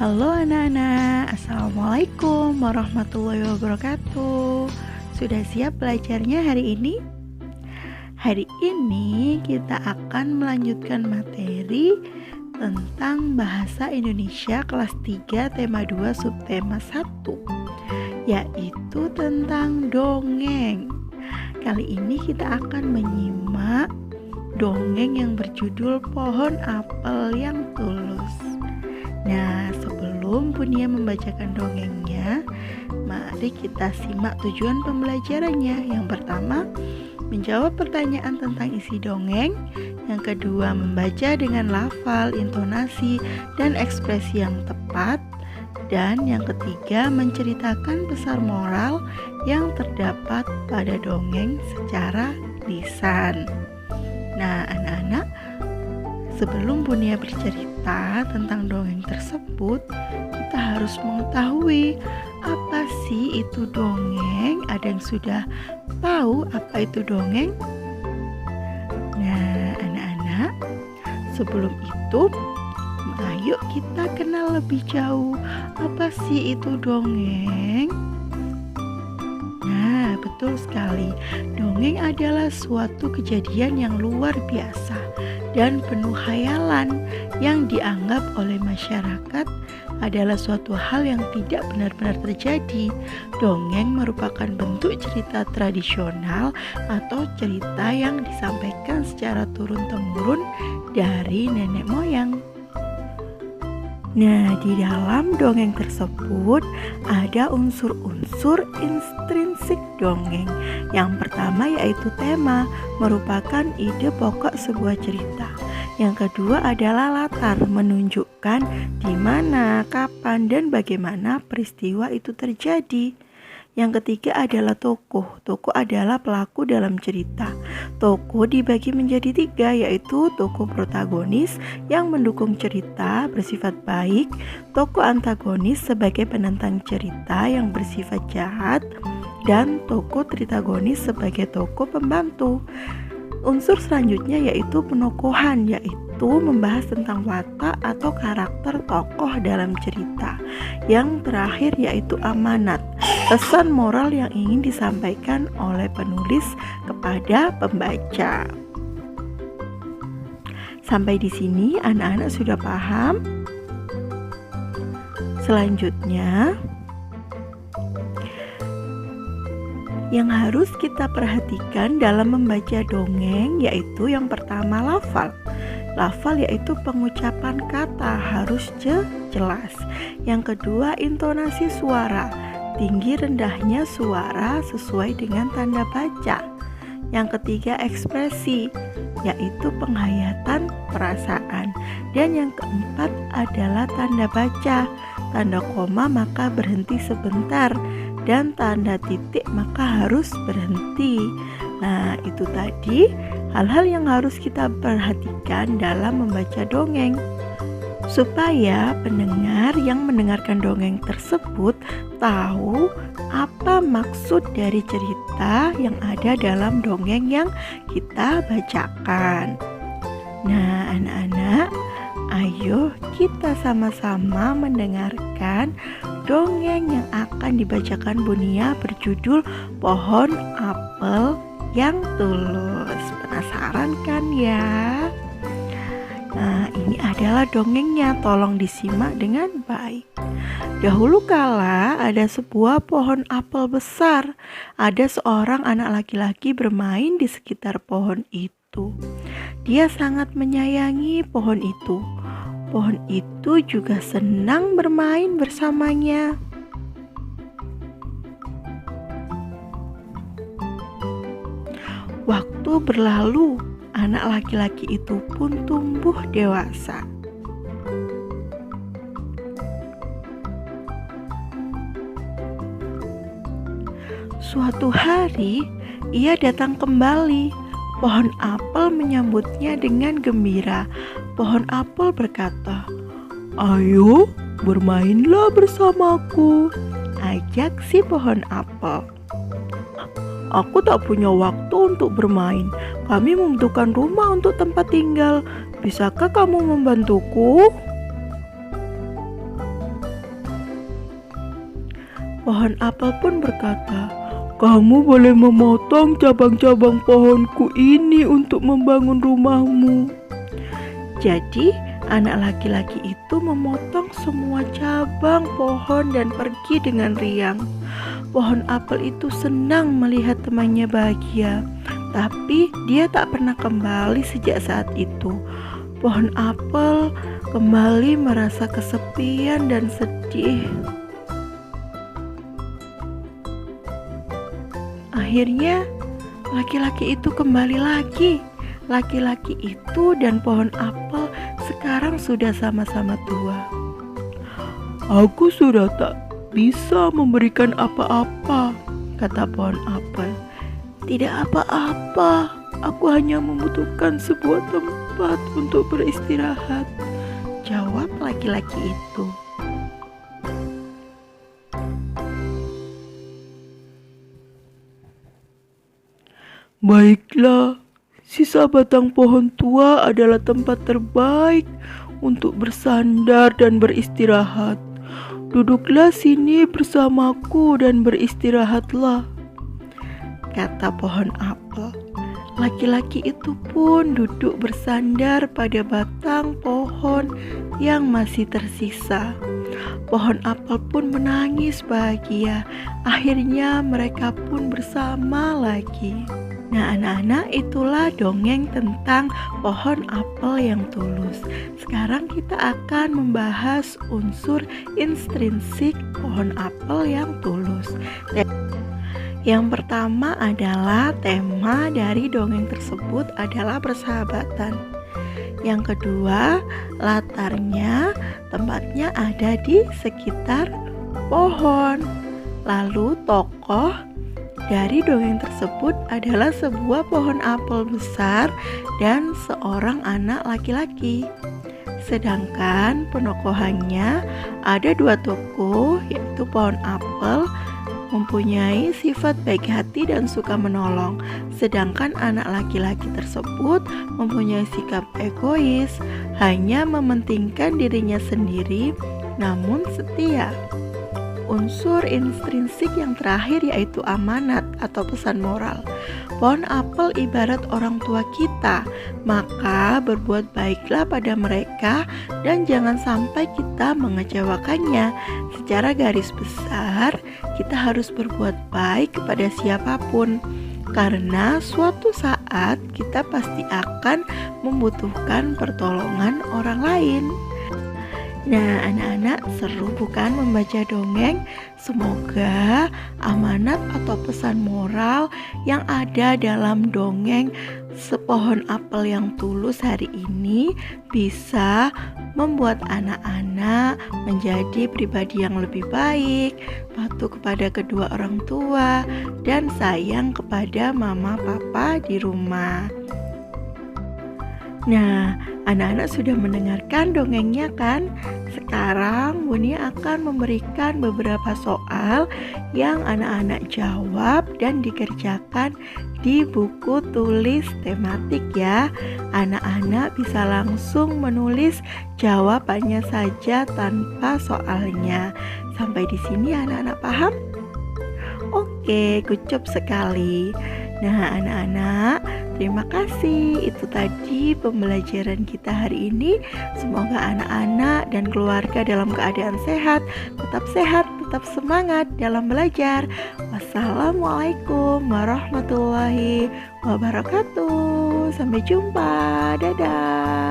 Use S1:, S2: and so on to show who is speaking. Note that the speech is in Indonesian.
S1: Halo anak-anak, Assalamualaikum warahmatullahi wabarakatuh. Sudah siap belajarnya hari ini? Hari ini kita akan melanjutkan materi tentang Bahasa Indonesia kelas 3 tema 2 subtema 1, yaitu tentang dongeng. Kali ini kita akan menyimak dongeng yang berjudul Pohon Apel yang Tulus. Nah, sebelum Bunia membacakan dongengnya, mari kita simak tujuan pembelajarannya. Yang pertama, menjawab pertanyaan tentang isi dongeng. Yang kedua, membaca dengan lafal, intonasi, dan ekspresi yang tepat. Dan yang ketiga, menceritakan pesan moral yang terdapat pada dongeng secara lisan. Nah, anak-anak, sebelum Bunia bercerita tentang dongeng tersebut, kita harus mengetahui apa sih itu dongeng. Ada yang sudah tahu apa itu dongeng? Nah, anak-anak, sebelum itu, ayo kita kenal lebih jauh. Apa sih itu dongeng? Nah, betul sekali. Dongeng adalah suatu kejadian yang luar biasa dan penuh khayalan yang dianggap oleh masyarakat adalah suatu hal yang tidak benar-benar terjadi. Dongeng merupakan bentuk cerita tradisional atau cerita yang disampaikan secara turun-temurun dari nenek moyang. Nah, di dalam dongeng tersebut ada unsur-unsur intrinsik dongeng. Yang pertama yaitu tema, merupakan ide pokok sebuah cerita. Yang kedua adalah latar, menunjukkan di mana, kapan, dan bagaimana peristiwa itu terjadi. Yang ketiga adalah tokoh. Tokoh adalah pelaku dalam cerita. Tokoh dibagi menjadi 3, yaitu tokoh protagonis yang mendukung cerita bersifat baik, tokoh antagonis sebagai penentang cerita yang bersifat jahat, dan tokoh tritagonis sebagai tokoh pembantu. Unsur selanjutnya yaitu penokohan, yaitu membahas tentang watak atau karakter tokoh dalam cerita. Yang terakhir yaitu amanat, pesan moral yang ingin disampaikan oleh penulis kepada pembaca. Sampai di sini anak-anak sudah paham? Selanjutnya, yang harus kita perhatikan dalam membaca dongeng yaitu yang pertama lafal. Lafal yaitu pengucapan kata harus jelas. Yang kedua intonasi suara, tinggi rendahnya suara sesuai dengan tanda baca. Yang ketiga ekspresi, yaitu penghayatan perasaan. Dan yang keempat adalah tanda baca. Tanda koma maka berhenti sebentar, dan tanda titik maka harus berhenti. Nah, itu tadi hal-hal yang harus kita perhatikan dalam membaca dongeng, supaya pendengar yang mendengarkan dongeng tersebut tahu apa maksud dari cerita yang ada dalam dongeng yang kita bacakan. Nah, anak-anak, ayo kita sama-sama mendengarkan dongeng yang akan dibacakan Bunia berjudul Pohon Apel yang Tulus. Penasaran kan ya? Nah, ini adalah dongengnya, tolong disimak dengan baik. Dahulu kala ada sebuah pohon apel besar. Ada seorang anak laki-laki bermain di sekitar pohon itu. Dia sangat menyayangi pohon itu. Pohon itu juga senang bermain bersamanya. Waktu berlalu, anak laki-laki itu pun tumbuh dewasa. Suatu hari, ia datang kembali. Pohon apel menyambutnya dengan gembira. Pohon apel berkata, "Ayo, bermainlah bersamaku," ajak si pohon apel. "Aku tak punya waktu untuk bermain. Kami membutuhkan rumah untuk tempat tinggal. Bisakah kamu membantuku?" Pohon apel pun berkata, "Kamu boleh memotong cabang-cabang pohonku ini untuk membangun rumahmu." Jadi, anak laki-laki itu memotong semua cabang pohon dan pergi dengan riang. Pohon apel itu senang melihat temannya bahagia, tapi dia tak pernah kembali sejak saat itu. Pohon apel kembali merasa kesepian dan sedih. Akhirnya, laki-laki itu kembali lagi. Laki-laki itu dan pohon apel sekarang sudah sama-sama tua. "Aku sudah tak bisa memberikan apa-apa," kata pohon apel. "Tidak apa-apa, aku hanya membutuhkan sebuah tempat untuk beristirahat," jawab laki-laki itu. "Baiklah, sisa batang pohon tua adalah tempat terbaik untuk bersandar dan beristirahat. Duduklah sini bersamaku dan beristirahatlah," kata pohon apel. Laki-laki itu pun duduk bersandar pada batang pohon yang masih tersisa. Pohon apel pun menangis bahagia. Akhirnya mereka pun bersama lagi. Nah, anak-anak, itulah dongeng tentang pohon apel yang tulus. Sekarang kita akan membahas unsur intrinsik pohon apel yang tulus. Yang pertama adalah tema dari dongeng tersebut adalah persahabatan. Yang kedua, latarnya, tempatnya ada di sekitar pohon. Lalu tokoh dari dongeng tersebut adalah sebuah pohon apel besar dan seorang anak laki-laki. Sedangkan penokohannya ada dua tokoh, yaitu pohon apel mempunyai sifat baik hati dan suka menolong. Sedangkan anak laki-laki tersebut mempunyai sikap egois, hanya mementingkan dirinya sendiri, namun setia. Unsur intrinsik yang terakhir yaitu amanat atau pesan moral. Pohon apel ibarat orang tua kita, maka berbuat baiklah pada mereka dan jangan sampai kita mengecewakannya. Secara garis besar, kita harus berbuat baik kepada siapapun, karena suatu saat kita pasti akan membutuhkan pertolongan orang lain. Nah, anak-anak, seru bukan membaca dongeng? Semoga amanat atau pesan moral yang ada dalam dongeng sepohon apel yang tulus hari ini bisa membuat anak-anak menjadi pribadi yang lebih baik, patuh kepada kedua orang tua, dan sayang kepada mama papa di rumah. Nah, anak-anak sudah mendengarkan dongengnya kan? Sekarang Buni akan memberikan beberapa soal yang anak-anak jawab dan dikerjakan di buku tulis tematik ya. Anak-anak bisa langsung menulis jawabannya saja tanpa soalnya. Sampai di sini anak-anak paham? Oke, good sekali. Nah, anak-anak, terima kasih. Itu tadi pembelajaran kita hari ini. Semoga anak-anak dan keluarga dalam keadaan sehat, tetap semangat dalam belajar. Wassalamualaikum warahmatullahi wabarakatuh. Sampai jumpa. Dadah.